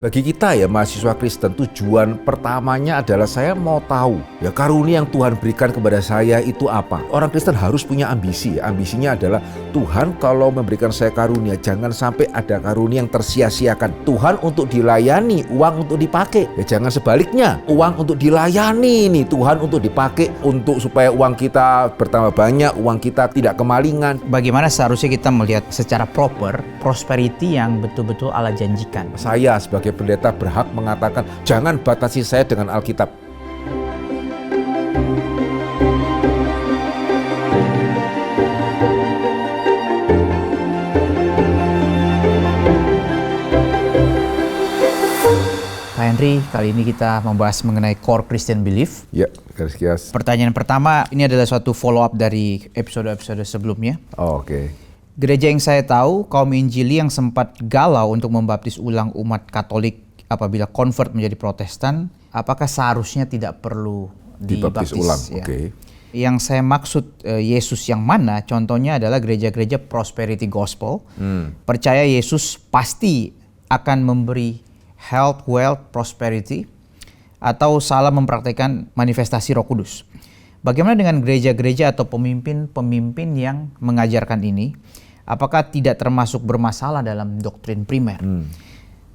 Bagi kita ya mahasiswa Kristen, tujuan pertamanya adalah saya mau tahu ya karunia yang Tuhan berikan kepada saya itu apa. Orang Kristen harus punya ambisi. Ambisinya adalah Tuhan kalau memberikan saya karunia, jangan sampai ada karunia yang tersia-siakan. Tuhan untuk dilayani, uang untuk dipakai. Ya jangan sebaliknya, uang untuk dilayani nih, Tuhan untuk dipakai untuk supaya uang kita bertambah banyak, uang kita tidak kemalingan. Bagaimana seharusnya kita melihat secara proper prosperity yang betul-betul Allah janjikan? Saya sebagai pendeta berhak mengatakan jangan batasi saya dengan Alkitab. Pak Henry, kali ini kita membahas mengenai core Christian belief. Ya, garis kias. Pertanyaan pertama, ini adalah suatu follow up dari episode-episode sebelumnya. Oke. Gereja yang saya tahu, kaum Injili yang sempat galau untuk membaptis ulang umat Katolik apabila convert menjadi Protestan, apakah seharusnya tidak perlu dibaptis ulang? Ya. Oke. Yang saya maksud Yesus yang mana, contohnya adalah gereja-gereja prosperity gospel. Percaya Yesus pasti akan memberi health, wealth, prosperity, atau salah mempraktikkan manifestasi Roh Kudus. Bagaimana dengan gereja-gereja atau pemimpin-pemimpin yang mengajarkan ini? Apakah tidak termasuk bermasalah dalam doktrin primer?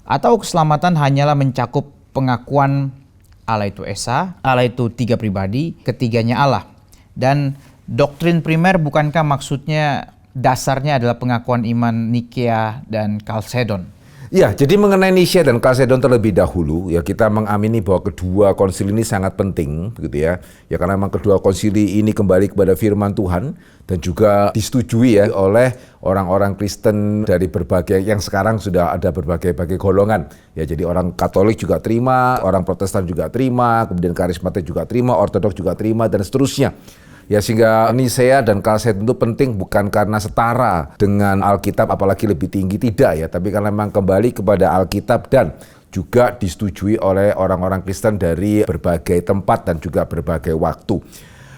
Atau keselamatan hanyalah mencakup pengakuan Allah itu Esa, Allah itu tiga pribadi, ketiganya Allah. Dan doktrin primer bukankah maksudnya dasarnya adalah pengakuan iman Nikea dan Kalsedon? Ya, jadi mengenai Nicea dan Kalsedon terlebih dahulu, ya kita mengamini bahwa kedua konsili ini sangat penting, begitu ya. Ya karena memang kedua konsili ini kembali kepada firman Tuhan dan juga disetujui ya oleh orang-orang Kristen dari berbagai yang sekarang sudah ada berbagai golongan. Ya jadi orang Katolik juga terima, orang Protestan juga terima, kemudian karismatik juga terima, Ortodoks juga terima dan seterusnya. Ya sehingga Nicea dan Kalsedon itu penting bukan karena setara dengan Alkitab apalagi lebih tinggi, tidak ya, tapi karena memang kembali kepada Alkitab dan juga disetujui oleh orang-orang Kristen dari berbagai tempat dan juga berbagai waktu.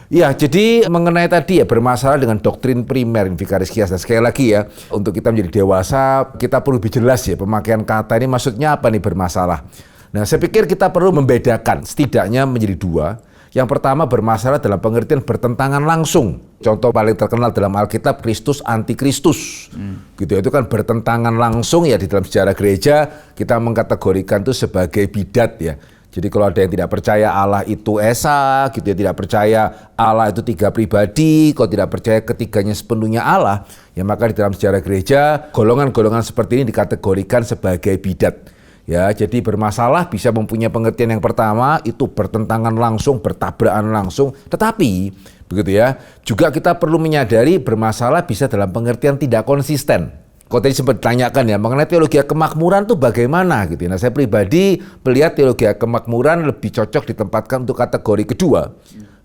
Ya, jadi mengenai tadi ya bermasalah dengan doktrin primer Vicaris Kias. Dan sekali lagi ya, untuk kita menjadi dewasa kita perlu lebih jelas ya pemakaian kata ini maksudnya apa nih bermasalah. Nah, saya pikir kita perlu membedakan setidaknya menjadi dua. Yang pertama bermasalah dalam pengertian bertentangan langsung. Contoh paling terkenal dalam Alkitab Kristus antikristus. Gitu ya, itu kan bertentangan langsung ya di dalam sejarah gereja kita mengkategorikan itu sebagai bidat ya. Jadi kalau ada yang tidak percaya Allah itu Esa, gitu ya, tidak percaya Allah itu tiga pribadi, kalau tidak percaya ketiganya sepenuhnya Allah, ya maka di dalam sejarah gereja golongan-golongan seperti ini dikategorikan sebagai bidat. Ya, jadi bermasalah bisa mempunyai pengertian yang pertama itu bertentangan langsung, bertabrakan langsung. Tetapi begitu ya, juga kita perlu menyadari bermasalah bisa dalam pengertian tidak konsisten. Kau tadi sempat ditanyakan ya mengenai teologi kemakmuran itu bagaimana gitu. Nah, saya pribadi melihat teologi kemakmuran lebih cocok ditempatkan untuk kategori kedua.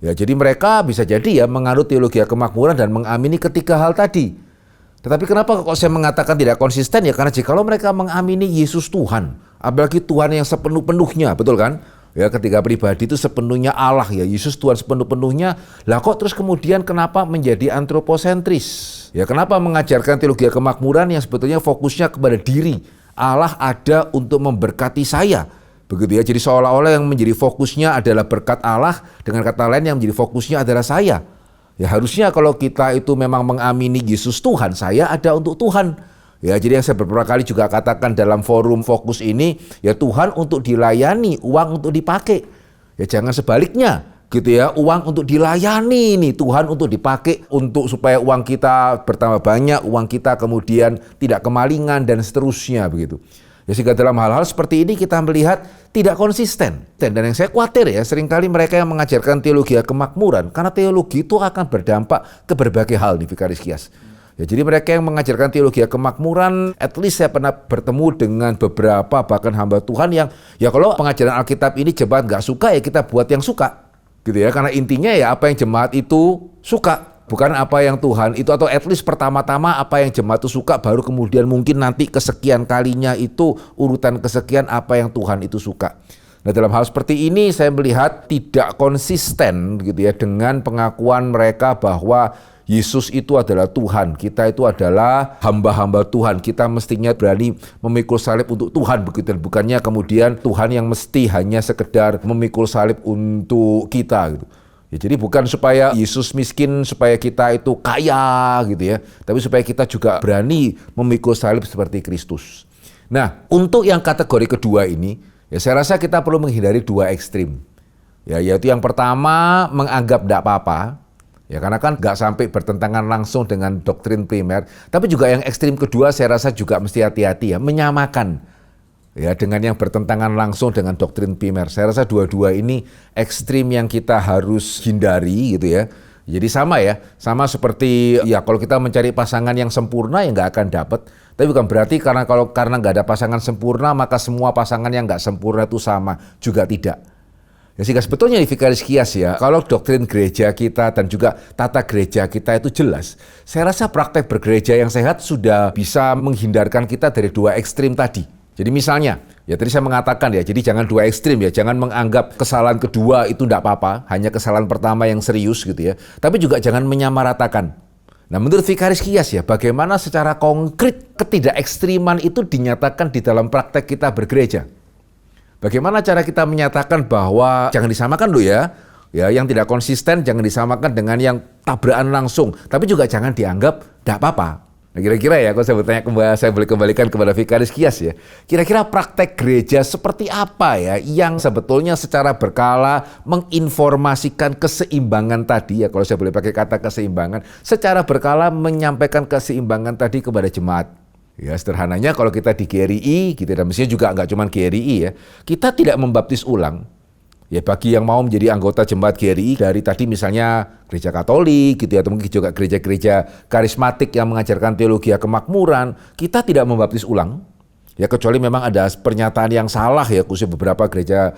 Ya, jadi mereka bisa jadi ya menganut teologi kemakmuran dan mengamini ketiga hal tadi. Tetapi kenapa kok saya mengatakan tidak konsisten ya? Karena jikalau mereka mengamini Yesus Tuhan, apalagi Tuhan yang sepenuh-penuhnya, betul kan? Ya ketiga pribadi itu sepenuhnya Allah ya, Yesus Tuhan sepenuh-penuhnya. Lah kok terus kemudian kenapa menjadi antroposentris? Ya kenapa mengajarkan teologi kemakmuran yang sebetulnya fokusnya kepada diri? Allah ada untuk memberkati saya. Begitu ya, jadi seolah-olah yang menjadi fokusnya adalah berkat Allah, dengan kata lain yang menjadi fokusnya adalah saya. Ya harusnya kalau kita itu memang mengamini Yesus Tuhan, saya ada untuk Tuhan. Ya jadi yang saya beberapa kali juga katakan dalam forum fokus ini, ya Tuhan untuk dilayani, uang untuk dipakai. Ya jangan sebaliknya, gitu ya, uang untuk dilayani nih, Tuhan untuk dipakai untuk supaya uang kita bertambah banyak, uang kita kemudian tidak kemalingan dan seterusnya begitu. Ya sehingga dalam hal-hal seperti ini kita melihat tidak konsisten. Dan yang saya khawatir ya seringkali mereka yang mengajarkan teologi kemakmuran, karena teologi itu akan berdampak ke berbagai hal nih Vicaris Kias. Ya jadi mereka yang mengajarkan teologi kemakmuran, at least saya pernah bertemu dengan beberapa bahkan hamba Tuhan yang ya kalau pengajaran Alkitab ini jemaat nggak suka ya kita buat yang suka. Gitu ya, karena intinya ya apa yang jemaat itu suka. Bukan apa yang Tuhan itu, atau at least pertama-tama apa yang jemaat itu suka, baru kemudian mungkin nanti kesekian kalinya itu urutan kesekian apa yang Tuhan itu suka. Nah dalam hal seperti ini saya melihat tidak konsisten gitu ya dengan pengakuan mereka bahwa Yesus itu adalah Tuhan, kita itu adalah hamba-hamba Tuhan. Kita mestinya berani memikul salib untuk Tuhan begitu, bukannya kemudian Tuhan yang mesti hanya sekedar memikul salib untuk kita gitu. Ya, jadi bukan supaya Yesus miskin, supaya kita itu kaya gitu ya, tapi supaya kita juga berani memikul salib seperti Kristus. Nah, untuk yang kategori kedua ini, ya saya rasa kita perlu menghindari dua ekstrim. Ya, yaitu yang pertama menganggap tidak apa-apa. Ya, karena kan nggak sampai bertentangan langsung dengan doktrin primer, tapi juga yang ekstrim kedua saya rasa juga mesti hati-hati ya, menyamakan ya dengan yang bertentangan langsung dengan doktrin primer. Saya rasa dua-dua ini ekstrim yang kita harus hindari gitu ya. Jadi sama seperti ya kalau kita mencari pasangan yang sempurna ya nggak akan dapat. Tapi bukan berarti karena nggak ada pasangan sempurna maka semua pasangan yang nggak sempurna itu sama, juga tidak. Ya, sehingga sebetulnya di Vikaris Kias ya, kalau doktrin gereja kita dan juga tata gereja kita itu jelas, saya rasa praktek bergereja yang sehat sudah bisa menghindarkan kita dari dua ekstrim tadi. Jadi misalnya, ya tadi saya mengatakan ya, jadi jangan dua ekstrim ya, jangan menganggap kesalahan kedua itu tidak apa-apa, hanya kesalahan pertama yang serius gitu ya. Tapi juga jangan menyamaratakan. Nah, menurut Vikaris Kias ya, bagaimana secara konkret ketidakekstriman itu dinyatakan di dalam praktek kita bergereja. Bagaimana cara kita menyatakan bahwa jangan disamakan loh ya, yang tidak konsisten jangan disamakan dengan yang tabrakan langsung, tapi juga jangan dianggap tidak apa-apa. Nah, kira-kira ya, kalau saya boleh kembalikan kepada Vikaris Kias ya, kira-kira praktek gereja seperti apa ya yang sebetulnya secara berkala menginformasikan keseimbangan tadi ya, kalau saya boleh pakai kata keseimbangan, secara berkala menyampaikan keseimbangan tadi kepada jemaat. Ya, sederhananya kalau kita di GRI gitu, dan mestinya juga nggak cuma GRI ya, kita tidak membaptis ulang. Ya, bagi yang mau menjadi anggota jemaat GRI dari tadi misalnya gereja Katolik gitu ya, atau mungkin juga gereja-gereja karismatik yang mengajarkan teologi kemakmuran, kita tidak membaptis ulang. Ya, kecuali memang ada pernyataan yang salah ya, khusus beberapa gereja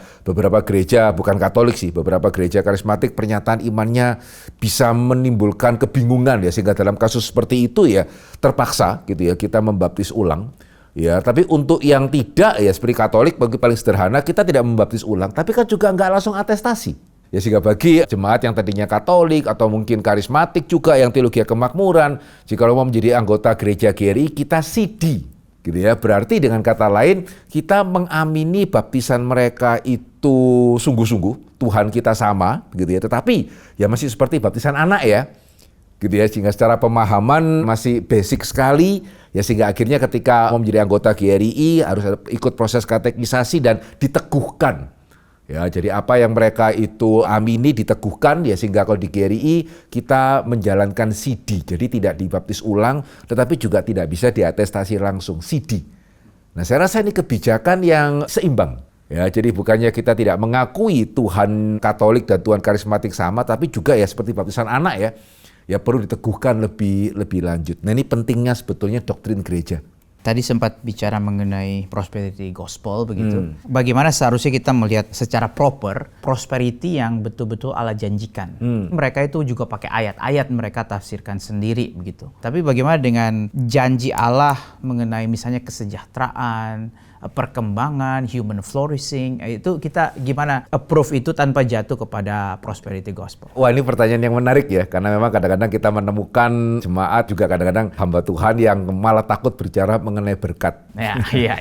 bukan Katolik sih, beberapa gereja karismatik pernyataan imannya bisa menimbulkan kebingungan ya, sehingga dalam kasus seperti itu ya terpaksa gitu ya kita membaptis ulang. Ya, tapi untuk yang tidak ya seperti Katolik bagi paling sederhana kita tidak membaptis ulang, tapi kan juga nggak langsung atestasi. Ya, sehingga bagi jemaat yang tadinya Katolik atau mungkin karismatik juga yang teologi kemakmuran, jika mau menjadi anggota gereja GRI kita CD. Gitu ya, berarti dengan kata lain kita mengamini baptisan mereka itu sungguh-sungguh, Tuhan kita sama gitu ya, tetapi ya masih seperti baptisan anak ya, gitu ya, sehingga secara pemahaman masih basic sekali ya, sehingga akhirnya ketika mau menjadi anggota GRI harus ikut proses katekisasi dan diteguhkan. Ya, jadi apa yang mereka itu amini diteguhkan ya, sehingga kalau di GRI kita menjalankan CD. Jadi tidak dibaptis ulang tetapi juga tidak bisa diatestasi langsung, CD. Nah, saya rasa ini kebijakan yang seimbang. Ya, jadi bukannya kita tidak mengakui Tuhan Katolik dan Tuhan karismatik sama, tapi juga ya seperti baptisan anak ya. Ya perlu diteguhkan lebih lanjut. Nah, ini pentingnya sebetulnya doktrin gereja. Tadi sempat bicara mengenai prosperity gospel begitu. Bagaimana seharusnya kita melihat secara proper prosperity yang betul-betul Allah janjikan. Mereka itu juga pakai ayat-ayat, mereka tafsirkan sendiri begitu. Tapi bagaimana dengan janji Allah mengenai misalnya kesejahteraan, perkembangan, human flourishing, itu kita gimana approve itu tanpa jatuh kepada prosperity gospel? Wah, ini pertanyaan yang menarik ya, karena memang kadang-kadang kita menemukan jemaat juga kadang-kadang hamba Tuhan yang malah takut bicara mengenai berkat. Iya.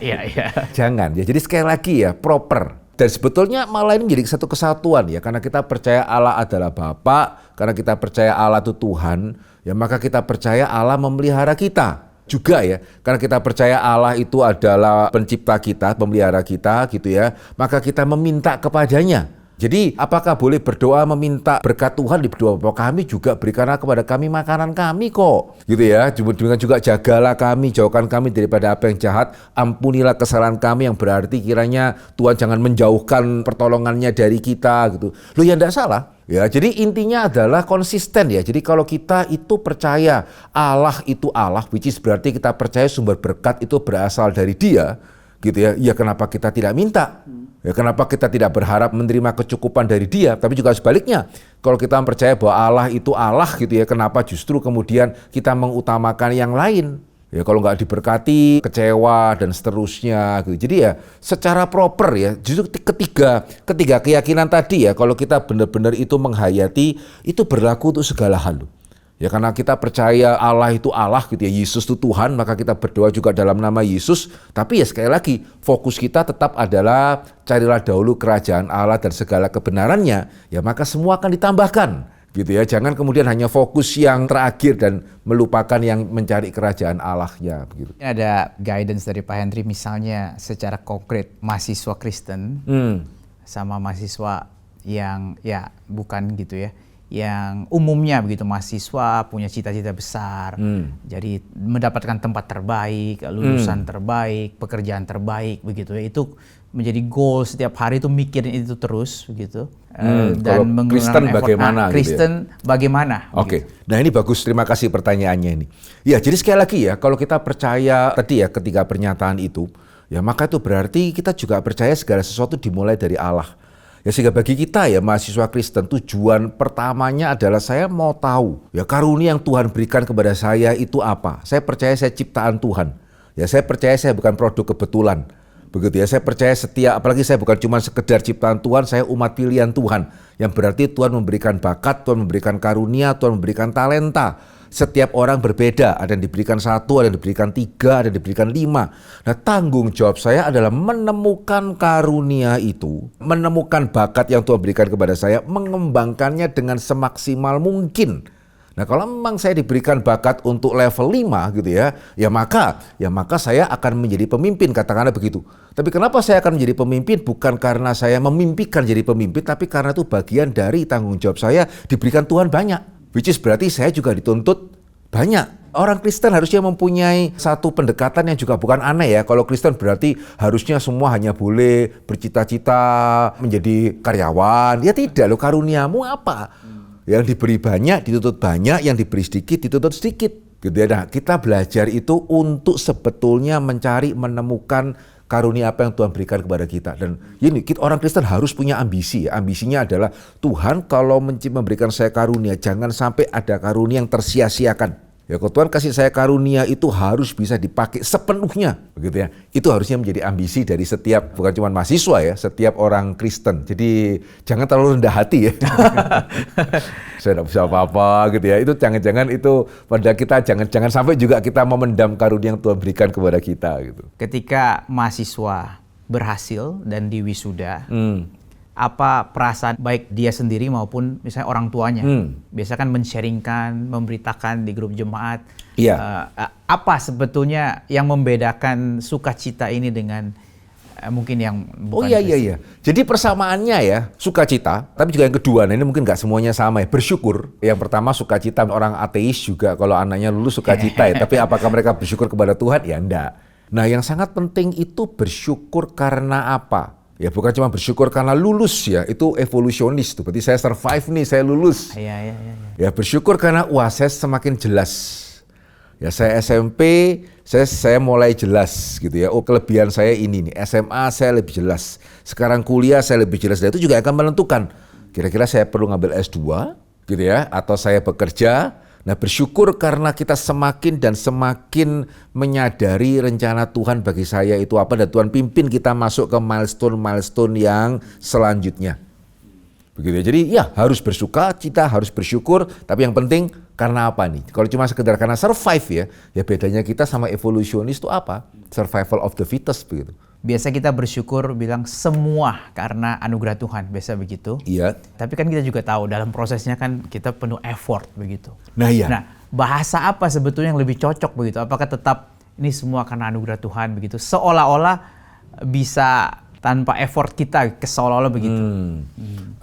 Jangan ya, jadi sekali lagi ya, proper. Dan sebetulnya malah ini menjadi satu kesatuan ya, karena kita percaya Allah adalah Bapa, karena kita percaya Allah itu Tuhan, ya maka kita percaya Allah memelihara kita. Juga ya, karena kita percaya Allah itu adalah pencipta kita, pemelihara kita gitu ya, maka kita meminta kepadanya. Jadi apakah boleh berdoa meminta berkat Tuhan di berdoa Bapa kami juga berikanlah kepada kami makanan kami kok gitu ya, dengan juga jagalah kami, jauhkan kami daripada apa yang jahat, ampunilah kesalahan kami, yang berarti kiranya Tuhan jangan menjauhkan pertolongannya dari kita gitu. Loh ya, enggak salah. Ya, jadi intinya adalah konsisten ya. Jadi kalau kita itu percaya Allah itu Allah, which is berarti kita percaya sumber berkat itu berasal dari Dia, gitu ya. Ya kenapa kita tidak minta? Ya kenapa kita tidak berharap menerima kecukupan dari Dia? Tapi juga sebaliknya, kalau kita percaya bahwa Allah itu Allah gitu ya, kenapa justru kemudian kita mengutamakan yang lain? Ya kalau nggak diberkati, kecewa dan seterusnya gitu. Jadi ya secara proper ya, justru ketiga keyakinan tadi ya, kalau kita benar-benar itu menghayati, itu berlaku untuk segala hal. Ya karena kita percaya Allah itu Allah gitu ya, Yesus itu Tuhan, maka kita berdoa juga dalam nama Yesus. Tapi ya sekali lagi, fokus kita tetap adalah carilah dahulu kerajaan Allah dan segala kebenarannya, ya maka semua akan ditambahkan. Gitu ya, jangan kemudian hanya fokus yang terakhir dan melupakan yang mencari kerajaan Allahnya. Begitu. Ini ada guidance dari Pak Henry, misalnya secara konkret mahasiswa Kristen sama mahasiswa yang ya bukan gitu ya, yang umumnya begitu, mahasiswa punya cita-cita besar, jadi mendapatkan tempat terbaik, lulusan terbaik, pekerjaan terbaik begitu ya, itu menjadi goal setiap hari, itu mikirin itu terus begitu. Dan Kristen bagaimana? Kristen gitu ya? Bagaimana? Oke, nah ini bagus, terima kasih pertanyaannya ini. Ya, jadi sekali lagi ya, kalau kita percaya tadi ya ketika pernyataan itu, ya maka itu berarti kita juga percaya segala sesuatu dimulai dari Allah. Ya sehingga bagi kita ya mahasiswa Kristen, tujuan pertamanya adalah saya mau tahu ya karunia yang Tuhan berikan kepada saya itu apa. Saya percaya saya ciptaan Tuhan. Ya saya percaya saya bukan produk kebetulan. Begitu ya, saya percaya setia, apalagi saya bukan cuma sekedar ciptaan Tuhan, saya umat pilihan Tuhan. Yang berarti Tuhan memberikan bakat, Tuhan memberikan karunia, Tuhan memberikan talenta. Setiap orang berbeda, ada yang diberikan 1, ada yang diberikan 3, ada yang diberikan 5. Nah tanggung jawab saya adalah menemukan karunia itu, menemukan bakat yang Tuhan berikan kepada saya, mengembangkannya dengan semaksimal mungkin. Nah kalau memang saya diberikan bakat untuk level 5 gitu ya, ya maka saya akan menjadi pemimpin, katakanlah begitu. Tapi kenapa saya akan menjadi pemimpin? Bukan karena saya memimpikan jadi pemimpin, tapi karena itu bagian dari tanggung jawab saya, diberikan Tuhan banyak. Which is berarti saya juga dituntut banyak. Orang Kristen harusnya mempunyai satu pendekatan yang juga bukan aneh ya. Kalau Kristen berarti harusnya semua hanya boleh bercita-cita menjadi karyawan. Ya tidak loh, karuniamu apa? Yang diberi banyak dituntut banyak, yang diberi sedikit dituntut sedikit. Gitu ya. Nah, kita belajar itu untuk sebetulnya mencari, menemukan karunia apa yang Tuhan berikan kepada kita. Dan ini orang Kristen harus punya ambisi. Ambisinya adalah Tuhan kalau memberikan saya karunia, jangan sampai ada karunia yang tersia-siakan. Ya kalau Tuhan kasih saya karunia itu harus bisa dipakai sepenuhnya, begitu ya. Itu harusnya menjadi ambisi dari setiap, bukan cuma mahasiswa ya, setiap orang Kristen. Jadi jangan terlalu rendah hati ya. Saya tidak bisa apa-apa gitu ya. Itu jangan-jangan itu pada kita, jangan sampai juga kita memendam karunia yang Tuhan berikan kepada kita gitu. Ketika mahasiswa berhasil dan diwisuda, apa perasaan baik dia sendiri maupun misalnya orang tuanya? Biasa kan men-sharingkan, memberitakan di grup jemaat. Iya. Apa sebetulnya yang membedakan sukacita ini dengan mungkin yang bukan Iya. Jadi persamaannya ya, sukacita, tapi juga yang kedua, nah ini mungkin nggak semuanya sama ya, bersyukur. Yang pertama sukacita, orang ateis juga kalau anaknya lulus sukacita ya, tapi apakah mereka bersyukur kepada Tuhan? Ya enggak. Nah yang sangat penting itu bersyukur karena apa? Ya bukan cuma bersyukur karena lulus ya, itu evolusionis tuh. Berarti saya survive nih, saya lulus. Iya. Ya bersyukur karena wah saya semakin jelas. Ya saya SMP, saya mulai jelas gitu ya. Oh kelebihan saya ini nih, SMA saya lebih jelas. Sekarang kuliah saya lebih jelas. Dan itu juga akan menentukan kira-kira saya perlu ngambil S2 gitu ya, atau saya bekerja. Nah bersyukur karena kita semakin dan semakin menyadari rencana Tuhan bagi saya itu apa, dan Tuhan pimpin kita masuk ke milestone yang selanjutnya. Begitu ya. Jadi ya harus bersukacita, harus bersyukur, tapi yang penting karena apa nih? Kalau cuma sekedar karena survive ya bedanya kita sama evolusionis itu apa? Survival of the fittest begitu. Biasa kita bersyukur bilang semua karena anugerah Tuhan, biasa begitu. Iya. Tapi kan kita juga tahu dalam prosesnya kan kita penuh effort begitu. Nah iya. Nah bahasa apa sebetulnya yang lebih cocok begitu? Apakah tetap ini semua karena anugerah Tuhan begitu? Seolah-olah bisa tanpa effort kita, seolah-olah begitu.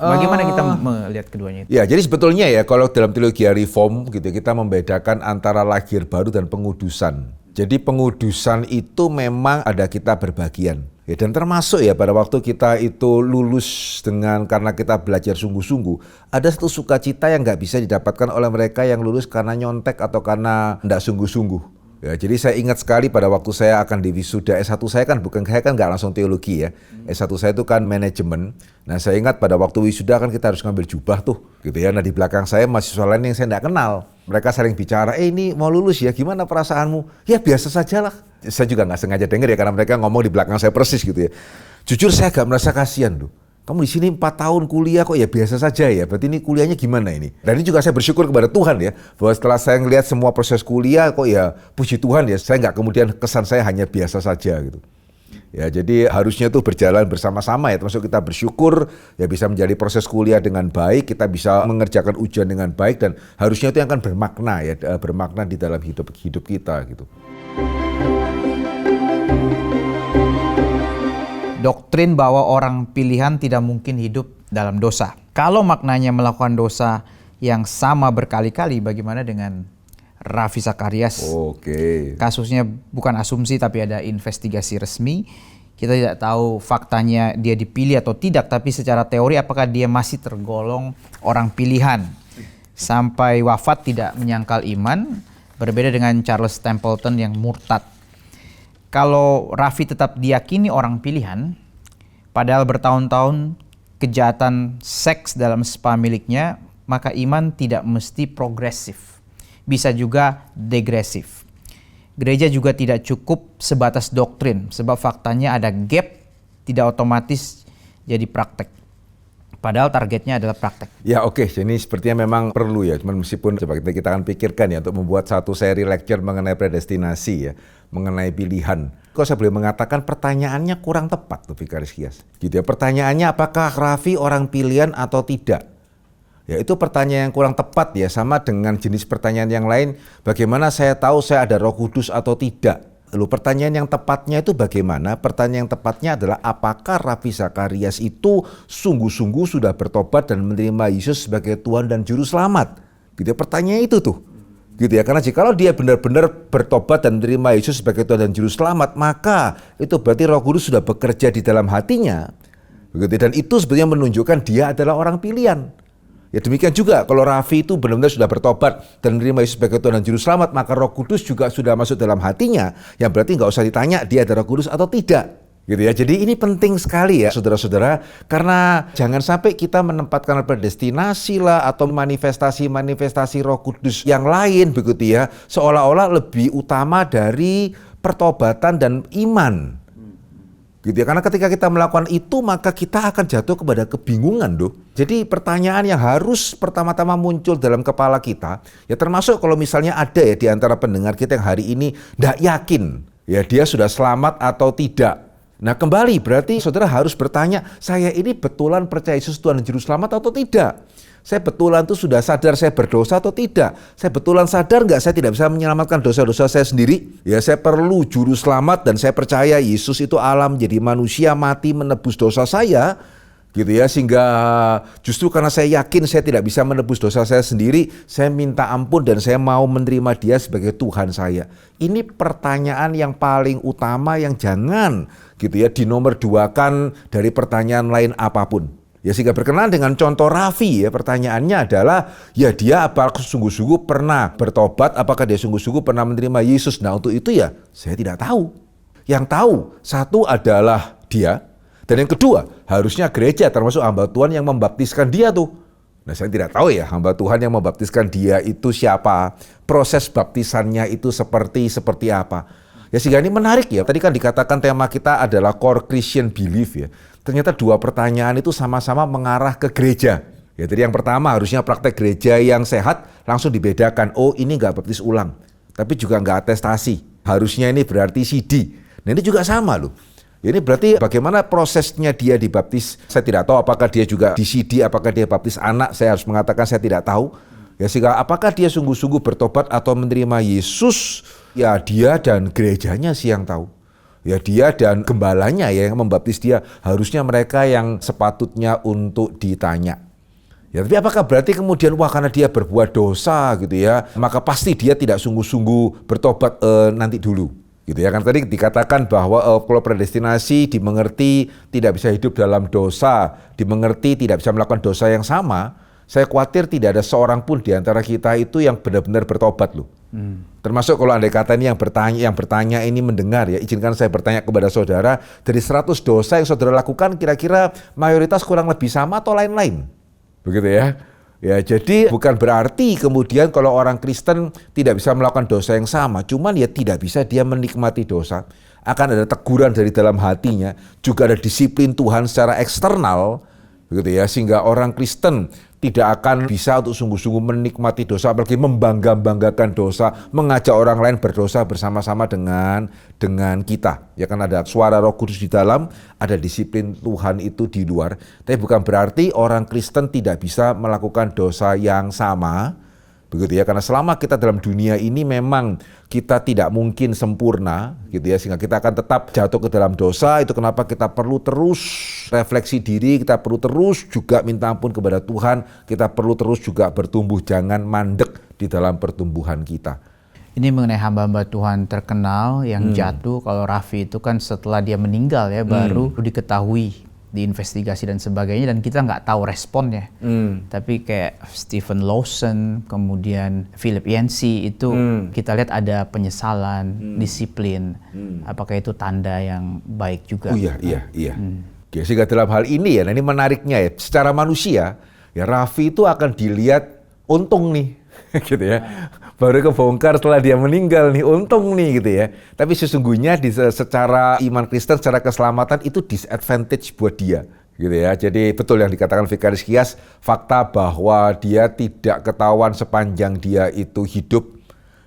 Bagaimana kita melihat keduanya itu? Ya, jadi sebetulnya ya kalau dalam teologi reform gitu kita membedakan antara lahir baru dan pengudusan. Jadi pengudusan itu memang ada kita berbagian. Ya, dan termasuk ya pada waktu kita itu lulus karena kita belajar sungguh-sungguh, ada satu sukacita yang nggak bisa didapatkan oleh mereka yang lulus karena nyontek atau karena nggak sungguh-sungguh. Ya, jadi saya ingat sekali pada waktu saya akan diwisuda S1 saya kan nggak langsung teologi ya. S1 saya itu kan manajemen. Nah saya ingat pada waktu wisuda kan kita harus ngambil jubah tuh gitu ya. Nah di belakang saya mahasiswa lain yang saya nggak kenal. Mereka sering bicara, ini mau lulus ya, gimana perasaanmu? Ya biasa saja lah. Saya juga nggak sengaja dengar ya karena mereka ngomong di belakang saya persis gitu ya. Jujur saya agak merasa kasihan tuh. kamu di sini 4 tahun kuliah kok ya biasa saja ya, berarti ini kuliahnya gimana ini? Dan ini juga saya bersyukur kepada Tuhan ya, bahwa setelah saya ngelihat semua proses kuliah kok ya puji Tuhan ya, saya nggak kemudian kesan saya hanya biasa saja gitu. Ya, jadi harusnya itu berjalan bersama-sama ya, termasuk kita bersyukur ya bisa menjadi proses kuliah dengan baik, kita bisa mengerjakan ujian dengan baik, dan harusnya itu yang akan bermakna ya, bermakna di dalam hidup kita gitu. Doktrin bahwa orang pilihan tidak mungkin hidup dalam dosa. Kalau maknanya melakukan dosa yang sama berkali-kali, bagaimana dengan Rafi Zacharias? Oke. Kasusnya bukan asumsi tapi ada investigasi resmi. Kita tidak tahu faktanya dia dipilih atau tidak, tapi secara teori apakah dia masih tergolong orang pilihan. Sampai wafat tidak menyangkal iman, berbeda dengan Charles Templeton yang murtad. Kalau Rafi tetap diyakini orang pilihan, padahal bertahun-tahun kejahatan seks dalam spa miliknya, maka iman tidak mesti progresif, bisa juga degresif. Gereja juga tidak cukup sebatas doktrin, sebab faktanya ada gap, tidak otomatis jadi praktek. Padahal targetnya adalah praktek. Ya oke, jadi sepertinya memang perlu ya, cuman meskipun coba kita akan pikirkan ya untuk membuat satu seri lecture mengenai predestinasi ya, mengenai pilihan. Kok saya boleh mengatakan pertanyaannya kurang tepat tuh Vikaris Kias. Gitu ya, pertanyaannya apakah Rafi orang pilihan atau tidak? Ya itu pertanyaan yang kurang tepat ya, sama dengan jenis pertanyaan yang lain, bagaimana saya tahu saya ada Roh Kudus atau tidak? Lalu pertanyaan yang tepatnya itu bagaimana? Pertanyaan yang tepatnya adalah apakah Rafi Zacharias itu sungguh-sungguh sudah bertobat dan menerima Yesus sebagai Tuhan dan Juru Selamat? Gitu ya, pertanyaan itu tuh. Gitu ya, karena jikalau dia benar-benar bertobat dan menerima Yesus sebagai Tuhan dan Juru Selamat, maka itu berarti Roh Kudus sudah bekerja di dalam hatinya. Begitu, dan itu sebenarnya menunjukkan dia adalah orang pilihan. Ya demikian juga kalau Rafi itu benar-benar sudah bertobat dan menerima Yesus sebagai Tuhan dan Juru Selamat, maka Roh Kudus juga sudah masuk dalam hatinya. Yang berarti nggak usah ditanya dia ada Roh Kudus atau tidak. Gitu ya. Jadi ini penting sekali ya saudara-saudara, karena jangan sampai kita menempatkan predestinasi lah atau manifestasi-manifestasi Roh Kudus yang lain begitu ya, seolah-olah lebih utama dari pertobatan dan iman. Gitu ya, karena ketika kita melakukan itu maka kita akan jatuh kepada kebingungan loh. Jadi pertanyaan yang harus pertama-tama muncul dalam kepala kita, ya termasuk kalau misalnya ada ya di antara pendengar kita yang hari ini tidak yakin ya dia sudah selamat atau tidak. Nah kembali berarti saudara harus bertanya, saya ini betulan percaya Yesus Tuhan dan Juru Selamat atau tidak? Saya betulan tuh sudah sadar saya berdosa atau tidak? Saya betulan sadar nggak saya tidak bisa menyelamatkan dosa-dosa saya sendiri? Ya saya perlu Juru Selamat dan saya percaya Yesus itu Allah menjadi manusia, mati menebus dosa saya. Gitu ya, sehingga justru karena saya yakin saya tidak bisa menebus dosa saya sendiri, saya minta ampun dan saya mau menerima dia sebagai Tuhan saya. Ini pertanyaan yang paling utama yang jangan gitu ya dinomorduakan dari pertanyaan lain apapun. Ya sehingga berkenaan dengan contoh Rafi ya, pertanyaannya adalah ya dia apakah sungguh-sungguh pernah bertobat, apakah dia sungguh-sungguh pernah menerima Yesus. Nah untuk itu ya saya tidak tahu. Yang tahu satu adalah dia, dan yang kedua harusnya gereja termasuk hamba Tuhan yang membaptiskan dia tuh. Nah saya tidak tahu ya hamba Tuhan yang membaptiskan dia itu siapa, proses baptisannya itu seperti apa. Ya sehingga ini menarik ya, tadi kan dikatakan tema kita adalah core Christian belief ya. Ternyata dua pertanyaan itu sama-sama mengarah ke gereja. Ya, jadi yang pertama harusnya praktek gereja yang sehat langsung dibedakan. Oh ini nggak baptis ulang, tapi juga nggak atestasi. Harusnya ini berarti CD. Nah ini juga sama loh. Ini berarti bagaimana prosesnya dia dibaptis. Saya tidak tahu apakah dia juga di CD, apakah dia baptis anak. Saya harus mengatakan saya tidak tahu. Ya sehingga apakah dia sungguh-sungguh bertobat atau menerima Yesus? Ya dia dan gerejanya sih yang tahu. Ya dia dan gembalanya ya yang membaptis dia, harusnya mereka yang sepatutnya untuk ditanya. Ya tapi apakah berarti kemudian wah karena dia berbuat dosa gitu ya, maka pasti dia tidak sungguh-sungguh bertobat nanti dulu. Gitu ya kan tadi dikatakan bahwa kalau predestinasi dimengerti tidak bisa hidup dalam dosa, dimengerti tidak bisa melakukan dosa yang sama. Saya khawatir tidak ada seorang pun di antara kita itu yang benar-benar bertobat loh. Termasuk kalau andai kata ini yang bertanya ini mendengar ya, izinkan saya bertanya kepada saudara, dari 100 dosa yang saudara lakukan kira-kira mayoritas kurang lebih sama atau lain-lain? Begitu ya. Ya jadi bukan berarti kemudian kalau orang Kristen tidak bisa melakukan dosa yang sama, cuman ya tidak bisa dia menikmati dosa. Akan ada teguran dari dalam hatinya, juga ada disiplin Tuhan secara eksternal. begitu ya, sehingga orang Kristen tidak akan bisa untuk sungguh-sungguh menikmati dosa, apalagi membangga-banggakan dosa, mengajak orang lain berdosa bersama-sama dengan kita. Ya kan ada suara Roh Kudus di dalam, ada disiplin Tuhan itu di luar. Tapi bukan berarti orang Kristen tidak bisa melakukan dosa yang sama, begitu ya, karena selama kita dalam dunia ini memang kita tidak mungkin sempurna, gitu ya, sehingga kita akan tetap jatuh ke dalam dosa. Itu kenapa kita perlu terus refleksi diri, kita perlu terus juga minta ampun kepada Tuhan, kita perlu terus juga bertumbuh, jangan mandek di dalam pertumbuhan kita. Ini mengenai hamba-hamba Tuhan terkenal yang jatuh. Kalau Raffi itu kan setelah dia meninggal ya, baru diketahui, diinvestigasi dan sebagainya, dan kita nggak tahu responnya. Tapi kayak Stephen Lawson, kemudian Philip Yancey itu kita lihat ada penyesalan, disiplin. Apakah itu tanda yang baik juga? Oh iya. Oke, sehingga dalam hal ini ya, nah ini menariknya ya, secara manusia ya Raffi itu akan dilihat untung nih, gitu ya. Baru kebongkar setelah dia meninggal nih, untung nih gitu ya. Tapi sesungguhnya secara iman Kristen, secara keselamatan itu disadvantage buat dia, gitu ya. Jadi betul yang dikatakan Vikaris Kias, fakta bahwa dia tidak ketahuan sepanjang dia itu hidup,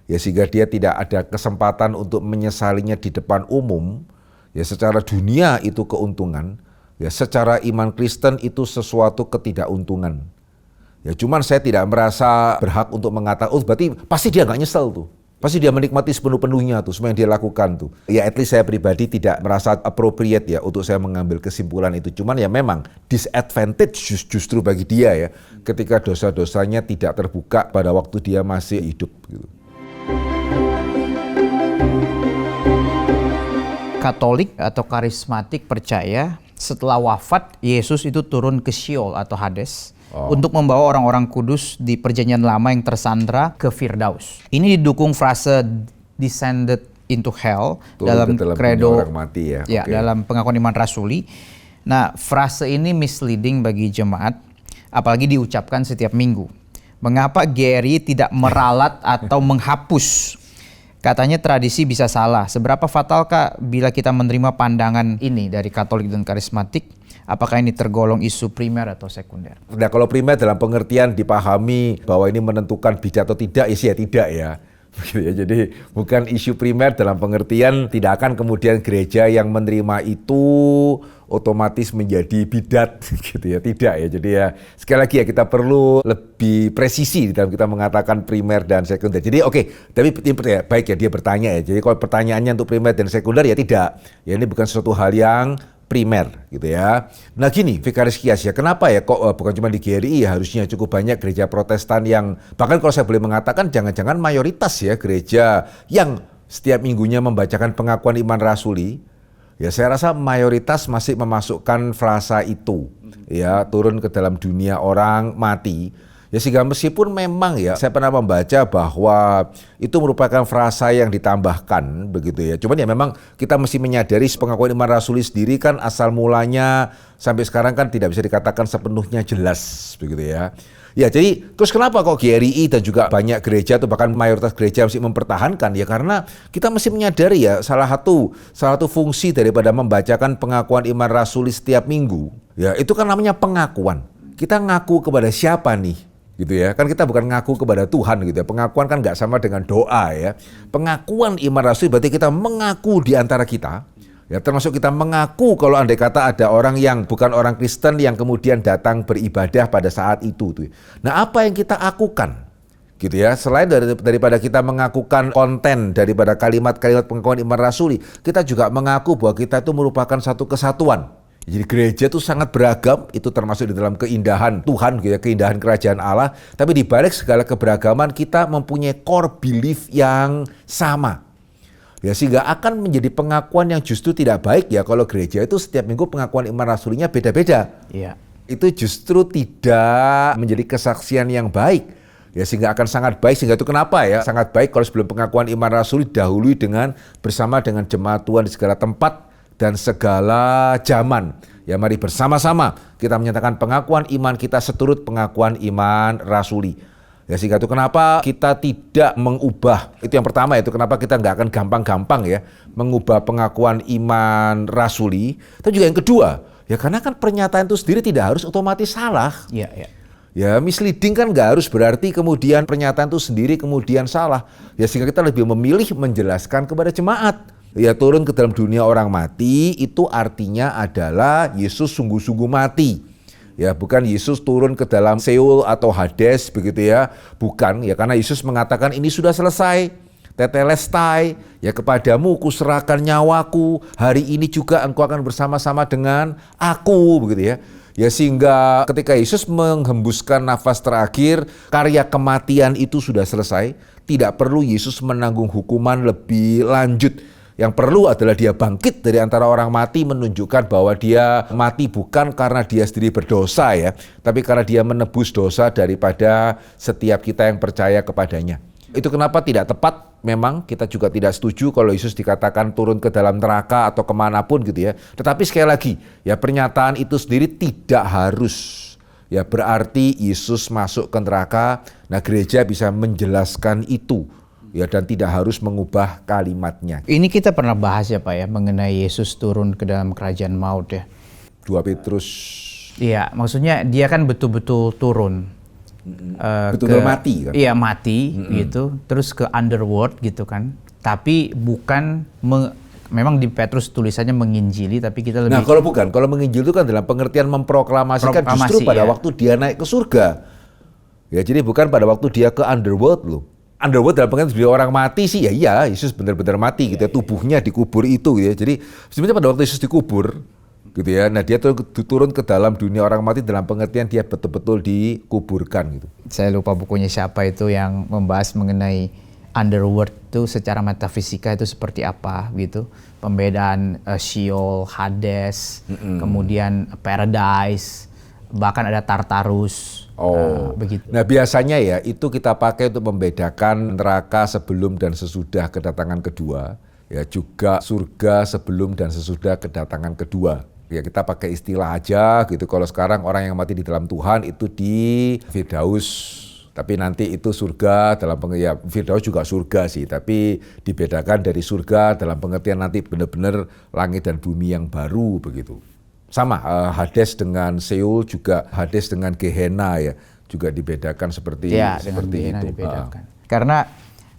ya sehingga dia tidak ada kesempatan untuk menyesalinya di depan umum. Ya secara dunia itu keuntungan, ya secara iman Kristen itu sesuatu ketidakuntungan. Ya cuman saya tidak merasa berhak untuk mengatakan, oh berarti pasti dia nggak nyesel tuh. Pasti dia menikmati sepenuh-penuhnya tuh, semua yang dia lakukan tuh. Ya at least saya pribadi tidak merasa appropriate ya untuk saya mengambil kesimpulan itu. Cuman ya memang disadvantage justru bagi dia ya, ketika dosa-dosanya tidak terbuka pada waktu dia masih hidup gitu. Katolik atau karismatik percaya setelah wafat Yesus itu turun ke Sheol atau Hades untuk membawa orang-orang kudus di perjanjian lama yang tersandra ke Firdaus. Ini didukung frase descended into hell dalam kredo orang mati ya. Ya, dalam pengakuan iman rasuli. Nah, frase ini misleading bagi jemaat, apalagi diucapkan setiap minggu. Mengapa Gary tidak meralat atau menghapus? Katanya tradisi bisa salah. Seberapa fatalkah bila kita menerima pandangan ini dari Katolik dan karismatik? Apakah ini tergolong isu primer atau sekunder? Nah kalau primer dalam pengertian dipahami bahwa ini menentukan bidat atau tidak, ya tidak ya. Jadi bukan isu primer dalam pengertian tidak akan kemudian gereja yang menerima itu otomatis menjadi bidat gitu ya, tidak ya. Jadi ya sekali lagi ya kita perlu lebih presisi di dalam kita mengatakan primer dan sekunder. Jadi oke, tapi ya, baik ya dia bertanya ya. Jadi kalau pertanyaannya untuk primer dan sekunder ya tidak. Ya ini bukan suatu hal yang primer gitu ya. Nah gini, Vikaris Kias ya, kenapa ya kok bukan cuma di GRI ya, harusnya cukup banyak gereja Protestan yang, bahkan kalau saya boleh mengatakan jangan-jangan mayoritas ya gereja yang setiap minggunya membacakan pengakuan iman rasuli, ya saya rasa mayoritas masih memasukkan frasa itu ya, turun ke dalam dunia orang mati. Ya sehingga meskipun memang ya saya pernah membaca bahwa itu merupakan frasa yang ditambahkan begitu ya. Cuman ya memang kita mesti menyadari pengakuan iman rasuli sendiri kan asal mulanya sampai sekarang kan tidak bisa dikatakan sepenuhnya jelas begitu ya. Ya jadi terus kenapa kok GRI dan juga banyak gereja atau bahkan mayoritas gereja mesti mempertahankan ya, karena kita mesti menyadari ya salah satu fungsi daripada membacakan pengakuan iman rasuli setiap minggu ya itu kan namanya pengakuan. Kita ngaku kepada siapa nih? Gitu ya, kan kita bukan ngaku kepada Tuhan gitu ya. Pengakuan kan nggak sama dengan doa ya. Pengakuan iman rasuli berarti kita mengaku di antara kita. Ya, termasuk kita mengaku kalau andai kata ada orang yang bukan orang Kristen yang kemudian datang beribadah pada saat itu tuh. Nah, apa yang kita akukan? Gitu ya. Selain daripada kita mengakukan konten daripada kalimat-kalimat pengakuan iman rasuli, kita juga mengaku bahwa kita itu merupakan satu kesatuan. Jadi gereja itu sangat beragam, itu termasuk di dalam keindahan Tuhan, gitu ya, keindahan kerajaan Allah. Tapi di balik segala keberagaman kita mempunyai core belief yang sama. Ya sehingga akan menjadi pengakuan yang justru tidak baik ya kalau gereja itu setiap minggu pengakuan iman rasulinya beda-beda. Iya. Itu justru tidak menjadi kesaksian yang baik. Ya sehingga akan sangat baik, sehingga itu kenapa ya sangat baik kalau sebelum pengakuan iman rasuli dahului dengan bersama dengan jemaat Tuhan di segala tempat dan segala zaman. Ya mari bersama-sama kita menyatakan pengakuan iman kita seturut pengakuan iman rasuli. Ya sehingga itu kenapa kita tidak mengubah, itu yang pertama itu kenapa kita nggak akan gampang-gampang ya mengubah pengakuan iman rasuli. Tapi juga yang kedua, Ya karena kan pernyataan itu sendiri tidak harus otomatis salah. Iya, iya. Ya misleading kan nggak harus berarti kemudian pernyataan itu sendiri kemudian salah. Ya sehingga kita lebih memilih menjelaskan kepada jemaat. Ya turun ke dalam dunia orang mati itu artinya adalah Yesus sungguh-sungguh mati. Ya bukan Yesus turun ke dalam Seol atau Hades begitu ya. Bukan ya, karena Yesus mengatakan ini sudah selesai. Tetelestai, ya kepadamu kuserahkan nyawaku, hari ini juga engkau akan bersama-sama dengan aku begitu ya. Ya sehingga ketika Yesus menghembuskan nafas terakhir, karya kematian itu sudah selesai. Tidak perlu Yesus menanggung hukuman lebih lanjut. Yang perlu adalah dia bangkit dari antara orang mati, menunjukkan bahwa dia mati bukan karena dia sendiri berdosa ya, tapi karena dia menebus dosa daripada setiap kita yang percaya kepadanya. Itu kenapa tidak tepat, memang kita juga tidak setuju kalau Yesus dikatakan turun ke dalam neraka atau kemanapun gitu ya. Tetapi sekali lagi, ya pernyataan itu sendiri tidak harus ya berarti Yesus masuk ke neraka. Nah gereja bisa menjelaskan itu ya dan tidak harus mengubah kalimatnya. Ini kita pernah bahas ya Pak ya mengenai Yesus turun ke dalam kerajaan maut ya. 2 Petrus. Iya, maksudnya dia kan betul-betul turun. Betul-betul mati kan? Iya mati gitu, terus ke underworld gitu kan. Tapi bukan memang di Petrus tulisannya menginjili, tapi kita lebih. Nah kalau menginjil itu kan dalam pengertian memproklamasikan justru pada waktu dia naik ke surga. Ya jadi bukan pada waktu dia ke underworld loh. Underworld dalam pengertian dia orang mati sih ya iya, Yesus benar-benar mati gitu ya, tubuhnya dikubur itu ya. Jadi sebenarnya pada waktu Yesus dikubur gitu ya. Nah dia turun ke dalam dunia orang mati dalam pengertian dia betul-betul dikuburkan gitu. Saya lupa bukunya siapa itu yang membahas mengenai underworld itu secara metafisika itu seperti apa gitu. Pembedaan Sheol, Hades, kemudian Paradise, bahkan ada Tartarus. Begitu. Nah biasanya ya itu kita pakai untuk membedakan neraka sebelum dan sesudah kedatangan kedua. Ya juga surga sebelum dan sesudah kedatangan kedua. Ya kita pakai istilah aja gitu. Kalau sekarang orang yang mati di dalam Tuhan itu di Firdaus, tapi nanti itu surga dalam pengertian Firdaus juga surga sih, tapi dibedakan dari surga dalam pengertian nanti benar-benar langit dan bumi yang baru begitu. Sama Hades dengan Seol juga Hades dengan Gehenna ya juga dibedakan seperti itu. Karena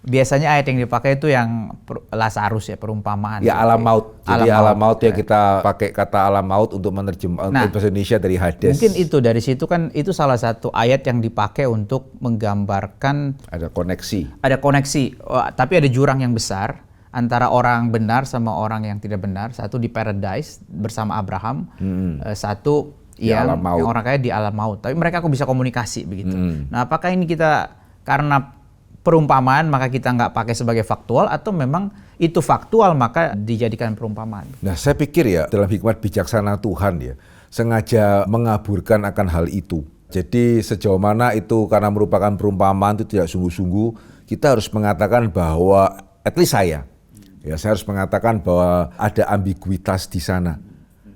biasanya ayat yang dipakai itu yang Lazarus ya, perumpamaan. Ya alam maut. Jadi alam maut ya kita pakai kata alam maut untuk menerjemahkan bahasa Indonesia dari Hades. Mungkin itu dari situ kan itu salah satu ayat yang dipakai untuk menggambarkan ada koneksi. Ada koneksi, tapi ada jurang yang besar antara orang benar sama orang yang tidak benar. Satu di Paradise bersama Abraham, satu yang orang kaya di alam maut. Tapi mereka kok bisa komunikasi begitu. Nah, apakah ini kita karena perumpamaan maka kita nggak pakai sebagai faktual atau memang itu faktual maka dijadikan perumpamaan? Nah saya pikir ya dalam hikmat bijaksana Tuhan ya sengaja mengaburkan akan hal itu. Jadi sejauh mana itu karena merupakan perumpamaan itu tidak sungguh-sungguh, kita harus mengatakan bahwa at least saya harus mengatakan bahwa ada ambiguitas di sana.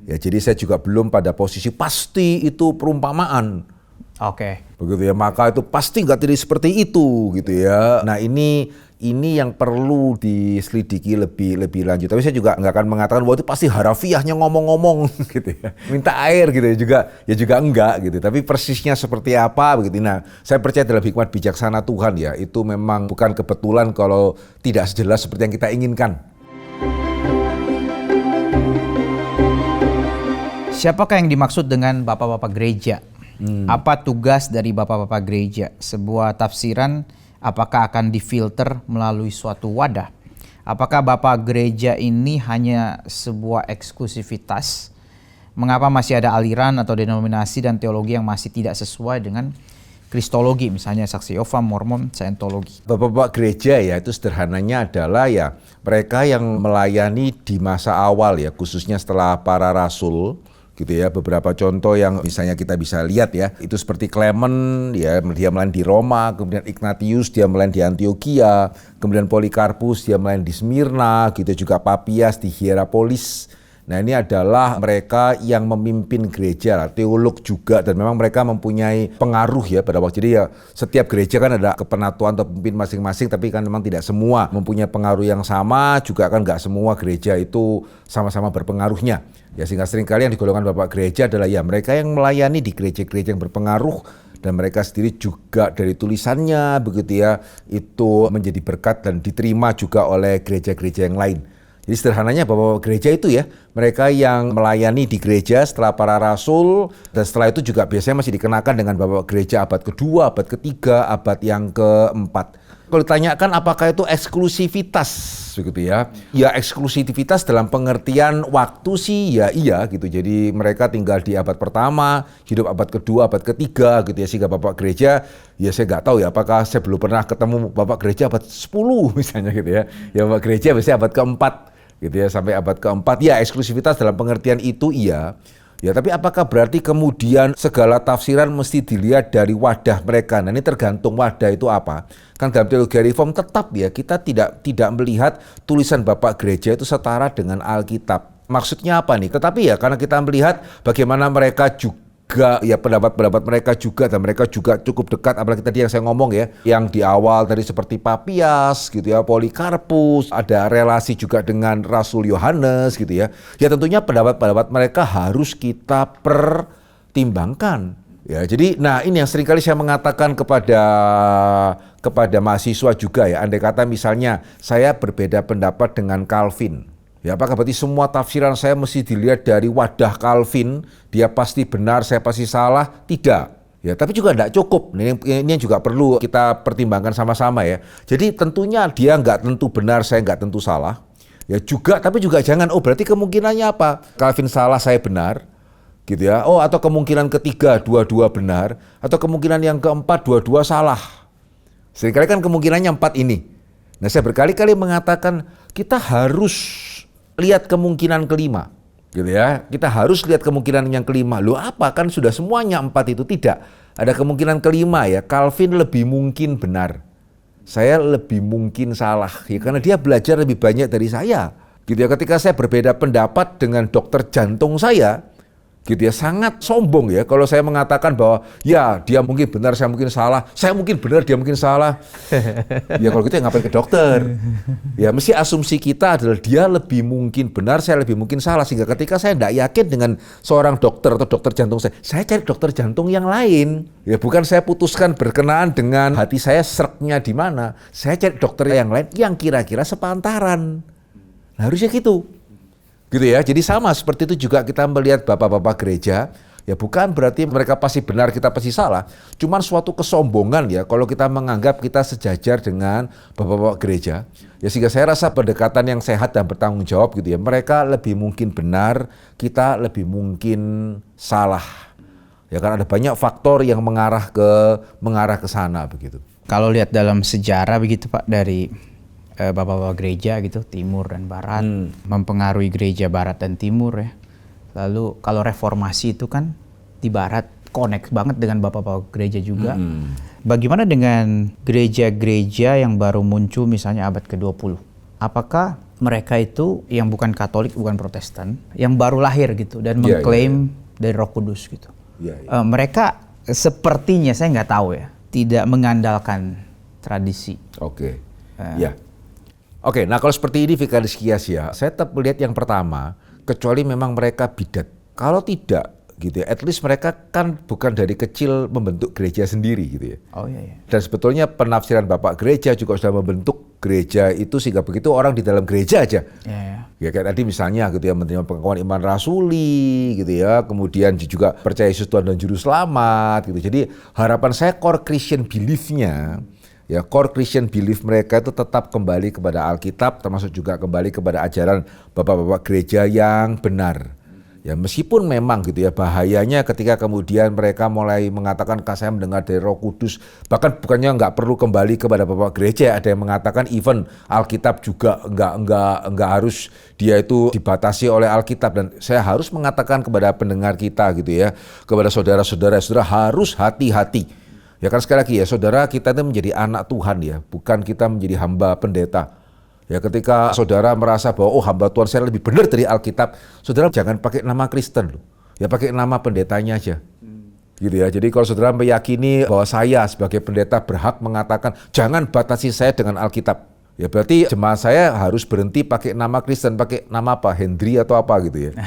Ya jadi saya juga belum pada posisi pasti itu perumpamaan. Oke. Begitu ya, maka itu pasti nggak jadi seperti itu gitu ya. Nah ini yang perlu diselidiki lebih lanjut. Tapi saya juga nggak akan mengatakan bahwa itu pasti harafiahnya ngomong-ngomong gitu ya. Minta air gitu ya juga enggak gitu. Tapi persisnya seperti apa begitu. Nah saya percaya dalam hikmat bijaksana Tuhan ya itu memang bukan kebetulan kalau tidak sejelas seperti yang kita inginkan. Siapakah yang dimaksud dengan bapak-bapak gereja? Apa tugas dari bapak-bapak gereja? Sebuah tafsiran apakah akan difilter melalui suatu wadah? Apakah bapak gereja ini hanya sebuah eksklusivitas? Mengapa masih ada aliran atau denominasi dan teologi yang masih tidak sesuai dengan kristologi, misalnya Saksi Yehova, Mormon, Scientology? Bapak-bapak gereja ya itu sederhananya adalah ya mereka yang melayani di masa awal ya, khususnya setelah para rasul. Gitu ya, beberapa contoh yang misalnya kita bisa lihat ya, itu seperti Clement ya, dia melayani di Roma, kemudian Ignatius dia melayani di Antioquia, kemudian Polikarpus dia melayani di Smyrna, gitu juga Papias di Hierapolis. Nah ini adalah mereka yang memimpin gereja, teolog juga, dan memang mereka mempunyai pengaruh ya pada waktu. Jadi ya setiap gereja kan ada kepenatuan atau pemimpin masing-masing, tapi kan memang tidak semua mempunyai pengaruh yang sama, juga kan nggak semua gereja itu sama-sama berpengaruhnya. Ya sehingga seringkali yang digolongkan bapak gereja adalah ya mereka yang melayani di gereja-gereja yang berpengaruh dan mereka sendiri juga dari tulisannya begitu ya itu menjadi berkat dan diterima juga oleh gereja-gereja yang lain. Jadi sederhananya bapak gereja itu ya mereka yang melayani di gereja setelah para rasul dan setelah itu juga biasanya masih dikenakan dengan bapak gereja abad kedua, abad ketiga, abad yang keempat. Kalau ditanyakan apakah itu eksklusivitas begitu ya? Ya eksklusivitas dalam pengertian waktu sih ya iya gitu. Jadi mereka tinggal di abad pertama, hidup abad kedua, abad ketiga gitu ya. Sehingga bapak gereja ya saya nggak tahu ya apakah saya belum pernah ketemu bapak gereja abad 10 misalnya gitu ya. Ya bapak gereja biasanya abad keempat gitu ya sampai abad keempat. Ya eksklusivitas dalam pengertian itu iya. Ya tapi apakah berarti kemudian segala tafsiran mesti dilihat dari wadah mereka? Nah ini tergantung wadah itu apa. Kan dalam teologi reform tetap ya kita tidak melihat tulisan bapak gereja itu setara dengan Alkitab. Maksudnya apa nih? Tetapi ya karena kita melihat bagaimana mereka juga ya pendapat-pendapat mereka juga dan mereka juga cukup dekat apalagi tadi yang saya ngomong ya yang di awal tadi seperti Papias gitu ya, Polikarpus, ada relasi juga dengan Rasul Yohanes gitu ya. Ya tentunya pendapat-pendapat mereka harus kita pertimbangkan. Ya, jadi nah ini yang seringkali saya mengatakan kepada mahasiswa juga ya, andai kata misalnya saya berbeda pendapat dengan Calvin. Ya, apakah berarti semua tafsiran saya mesti dilihat dari wadah Calvin, dia pasti benar, saya pasti salah? Tidak. Ya, tapi juga tidak cukup. Ini juga perlu kita pertimbangkan sama-sama ya. Jadi tentunya dia nggak tentu benar, saya nggak tentu salah. Ya juga, tapi juga jangan, oh berarti kemungkinannya apa? Calvin salah, saya benar. Gitu ya. Oh atau kemungkinan ketiga, dua-dua benar. Atau kemungkinan yang keempat, dua-dua salah. Seringkali kan kemungkinannya 4 ini. Nah saya berkali-kali mengatakan kita harus lihat kemungkinan kelima, gitu ya. Kita harus lihat kemungkinan yang kelima. Loh apa? Kan sudah semuanya 4 itu tidak. Ada kemungkinan kelima ya. Calvin lebih mungkin benar. Saya lebih mungkin salah. Ya karena dia belajar lebih banyak dari saya. Gitu ya. Ketika saya berbeda pendapat dengan dokter jantung saya, gitu ya, sangat sombong ya kalau saya mengatakan bahwa ya dia mungkin benar, saya mungkin salah, saya mungkin benar, dia mungkin salah. Ya kalau gitu ya ngapain ke dokter? Ya mesti asumsi kita adalah dia lebih mungkin benar, saya lebih mungkin salah. Sehingga ketika saya tidak yakin dengan seorang dokter atau dokter jantung saya cari dokter jantung yang lain. Ya bukan saya putuskan berkenaan dengan hati saya sereknya di mana. Saya cari dokter yang lain yang kira-kira sepantaran. Nah, harusnya gitu. Gitu ya, jadi sama seperti itu juga kita melihat bapak-bapak gereja, ya bukan berarti mereka pasti benar, kita pasti salah. Cuman suatu kesombongan ya, kalau kita menganggap kita sejajar dengan bapak-bapak gereja. Ya sehingga saya rasa pendekatan yang sehat dan bertanggung jawab gitu ya, mereka lebih mungkin benar, kita lebih mungkin salah. Ya kan ada banyak faktor yang mengarah ke sana begitu. Kalau lihat dalam sejarah begitu Pak, dari bapak-bapak gereja gitu timur dan barat mempengaruhi gereja barat dan timur ya. Lalu kalau reformasi itu kan di barat connect banget dengan bapak-bapak gereja juga. Bagaimana dengan gereja-gereja yang baru muncul misalnya abad ke-20? Apakah mereka itu yang bukan Katolik, bukan Protestan, yang baru lahir gitu dan mengklaim dari Roh Kudus gitu? Mereka sepertinya saya nggak tahu ya, tidak mengandalkan tradisi. Oke. Oke, nah kalau seperti ini Vikaris Kias ya, saya tetap melihat yang pertama, kecuali memang mereka bidat. Kalau tidak, gitu ya, at least mereka kan bukan dari kecil membentuk gereja sendiri gitu ya. Oh iya. Dan sebetulnya penafsiran Bapak gereja juga sudah membentuk gereja itu sehingga begitu orang di dalam gereja aja. Ya kayak tadi misalnya gitu ya, menerima pengakuan iman rasuli gitu ya, kemudian juga percaya Yesus Tuhan dan Juru Selamat gitu. Jadi harapan saya core Christian belief-nya, ya core Christian belief mereka itu tetap kembali kepada Alkitab, termasuk juga kembali kepada ajaran bapak-bapak gereja yang benar. Ya meskipun memang gitu ya bahayanya ketika kemudian mereka mulai mengatakan saya mendengar dari Roh Kudus, bahkan bukannya nggak perlu kembali kepada bapak gereja, ada yang mengatakan even Alkitab juga nggak harus dia itu dibatasi oleh Alkitab. Dan saya harus mengatakan kepada pendengar kita gitu ya, kepada saudara-saudara harus hati-hati. Ya kan sekali lagi ya saudara, kita itu menjadi anak Tuhan ya, bukan kita menjadi hamba pendeta. Ya ketika saudara merasa bahwa oh hamba Tuhan saya lebih benar dari Alkitab, saudara jangan pakai nama Kristen loh. Ya pakai nama pendetanya aja. Gitu ya. Jadi kalau saudara meyakini bahwa saya sebagai pendeta berhak mengatakan jangan batasi saya dengan Alkitab. Ya berarti jemaat saya harus berhenti pakai nama Kristen, pakai nama apa? Hendri atau apa gitu ya.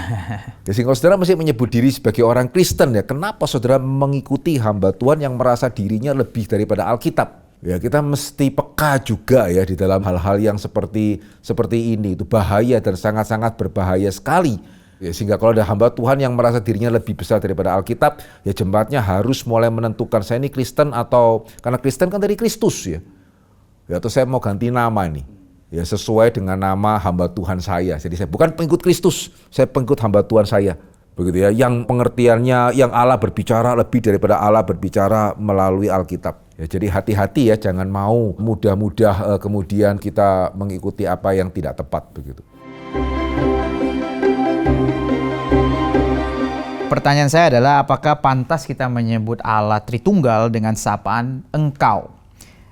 Ya sehingga saudara mesti menyebut diri sebagai orang Kristen ya. Kenapa saudara mengikuti hamba Tuhan yang merasa dirinya lebih daripada Alkitab? Ya kita mesti peka juga ya di dalam hal-hal yang seperti ini. Itu bahaya dan sangat-sangat berbahaya sekali. Ya, sehingga kalau ada hamba Tuhan yang merasa dirinya lebih besar daripada Alkitab, ya jemaatnya harus mulai menentukan saya ini Kristen atau karena Kristen kan dari Kristus ya. Ya, atau saya mau ganti nama nih, ya sesuai dengan nama hamba Tuhan saya. Jadi saya bukan pengikut Kristus, saya pengikut hamba Tuhan saya. Begitu ya, yang pengertiannya, yang Allah berbicara lebih daripada Allah berbicara melalui Alkitab. Ya, jadi hati-hati ya, jangan mau mudah-mudah kemudian kita mengikuti apa yang tidak tepat begitu. Pertanyaan saya adalah apakah pantas kita menyebut Allah Tritunggal dengan sapaan engkau?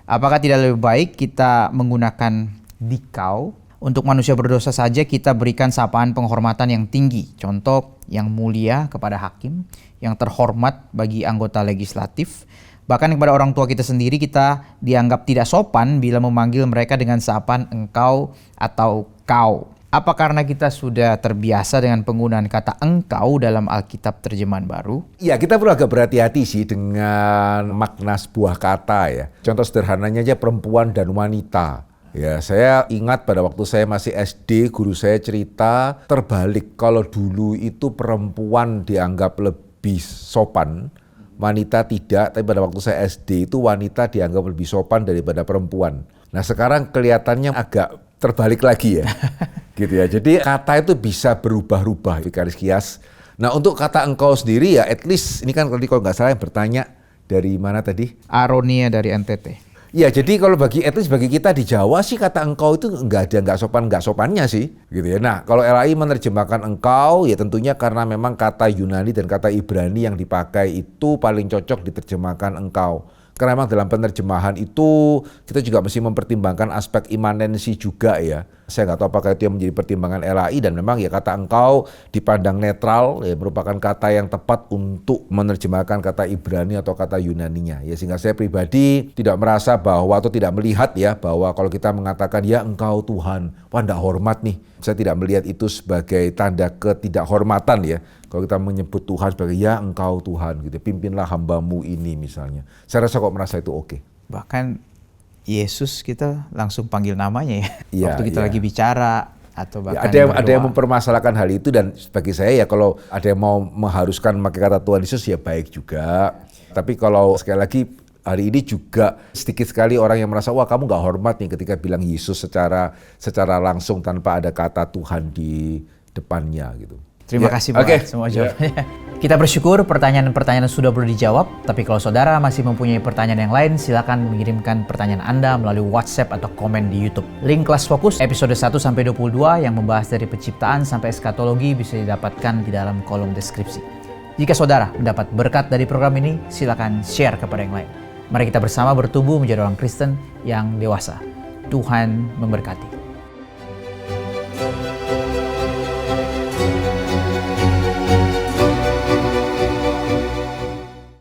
Apakah tidak lebih baik kita menggunakan dikau? Untuk manusia berdosa saja kita berikan sapaan penghormatan yang tinggi. Contoh, yang mulia kepada hakim, yang terhormat bagi anggota legislatif. Bahkan kepada orang tua kita sendiri kita dianggap tidak sopan bila memanggil mereka dengan sapaan engkau atau kau. Apa karena kita sudah terbiasa dengan penggunaan kata engkau dalam Alkitab terjemahan baru? Ya, kita perlu agak berhati-hati sih dengan makna sebuah kata ya. Contoh sederhananya aja perempuan dan wanita. Ya, saya ingat pada waktu saya masih SD, guru saya cerita terbalik. Kalau dulu itu perempuan dianggap lebih sopan, wanita tidak. Tapi pada waktu saya SD itu wanita dianggap lebih sopan daripada perempuan. Nah, sekarang kelihatannya agak terbalik lagi ya. Gitu ya. Jadi kata itu bisa berubah-ubah, Vikaris Kias. Nah, untuk kata engkau sendiri ya at least ini kan tadi kalau nggak salah yang bertanya dari mana tadi? Aronia dari NTT. Ya, jadi kalau at least bagi kita di Jawa sih kata engkau itu nggak sopannya sih, gitu ya. Nah, kalau LAI menerjemahkan engkau ya tentunya karena memang kata Yunani dan kata Ibrani yang dipakai itu paling cocok diterjemahkan engkau. Karena memang dalam penerjemahan itu kita juga mesti mempertimbangkan aspek imanensi juga ya. Saya nggak tahu apakah itu yang menjadi pertimbangan LAI dan memang ya kata engkau dipandang netral ya merupakan kata yang tepat untuk menerjemahkan kata Ibrani atau kata Yunaninya. Ya sehingga saya pribadi tidak merasa bahwa atau tidak melihat ya bahwa kalau kita mengatakan ya engkau Tuhan, wah enggak hormat nih. Saya tidak melihat itu sebagai tanda ketidakhormatan ya. Kalau kita menyebut Tuhan sebagai ya engkau Tuhan gitu, pimpinlah hambamu ini misalnya. Saya rasa kok merasa itu oke. Bahkan Yesus kita langsung panggil namanya ya. Ya waktu kita lagi bicara atau bahkan ya, ada yang mempermasalahkan hal itu dan bagi saya ya kalau ada yang mau mengharuskan memakai kata Tuhan Yesus ya baik juga. Tapi kalau sekali lagi hari ini juga sedikit sekali orang yang merasa wah kamu nggak hormat nih ketika bilang Yesus secara langsung tanpa ada kata Tuhan di depannya gitu. Terima kasih buat semua jawabannya. Kita bersyukur pertanyaan-pertanyaan sudah boleh dijawab. Tapi kalau saudara masih mempunyai pertanyaan yang lain, silakan mengirimkan pertanyaan Anda melalui WhatsApp atau komen di YouTube. Link kelas fokus episode 1-22 yang membahas dari penciptaan sampai eskatologi bisa didapatkan di dalam kolom deskripsi. Jika saudara mendapat berkat dari program ini, silakan share kepada yang lain. Mari kita bersama bertumbuh menjadi orang Kristen yang dewasa. Tuhan memberkati.